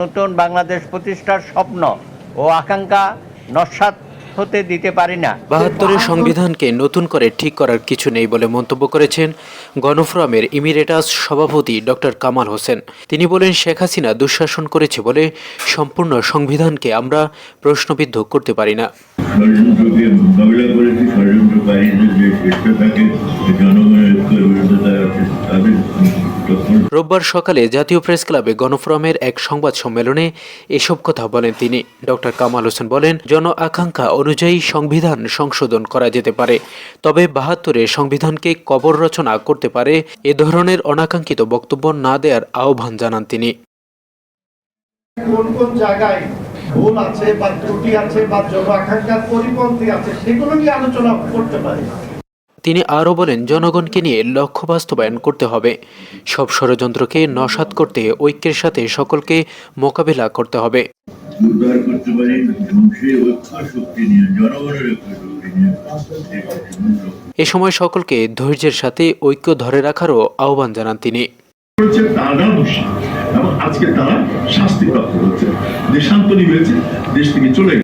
নতুন বাংলাদেশ প্রতিষ্ঠার স্বপ্ন ও আকাঙ্ক্ষা নস্যাৎ হতে দিতে পারি না। ৭২-এর সংবিধানকে নতুন করে ঠিক করার কিছু নেই বলে মন্তব্য করেছেন গণফোরামের ইমিরেটাস সভাপতি ডক্টর কামাল হোসেন। তিনি বলেন, শেখ হাসিনা দুঃশাসন করেছে বলে সম্পূর্ণ সংবিধানকে আমরা প্রশ্নবিদ্ধ করতে পারি না। ষড়যন্ত্রকে মোকাবিলা করেছি, ষড়যন্ত্রকারীদের যে শীর্ষ থাকে জনগণের তাদের রোববার সকালে জাতীয় প্রেস ক্লাবে গণফোরামের এক সংবাদ সম্মেলনে এসব কথা বলেন তিনি। ডক্টর কামাল হোসেন বলেন, জন আকাঙ্ক্ষা অনুযায়ী সংবিধান সংশোধন করা যেতে পারে, তবে ৭২-এর সংবিধানকে কবর রচনা করতে পারে এ ধরনের অনাকাঙ্ক্ষিত বক্তব্য না দেওয়ার আহ্বান জানান তিনি। কোন কোন জায়গায় ভুল আছে বা ত্রুটি আছে বা জন আকাঙ্ক্ষার পরিপন্থী আছে সেগুলো নিয়ে আলোচনা করতে পারি। তিনি আরও বলেন, জনগণকে নিয়ে লক্ষ্য বাস্তবায়ন করতে হবে। সব ষড়যন্ত্রকে নস্যাৎ করতে ঐক্যের সাথে সকলকে মোকাবিলা করতে হবে। উদ্ধার করতে পারি ধ্বংসের ঐক্য শক্তি নিয়ে, জনগণের ঐক্য শক্তি নিয়ে। এ সময় সকলকে ধৈর্যের সাথে ঐক্য ধরে রাখারও আহ্বান জানান তিনি। তারা দোষী এবং আজকে তারা শাস্তিপ্রাপ্ত হচ্ছে, দেশান্তরী হয়েছে, দেশ থেকে চলে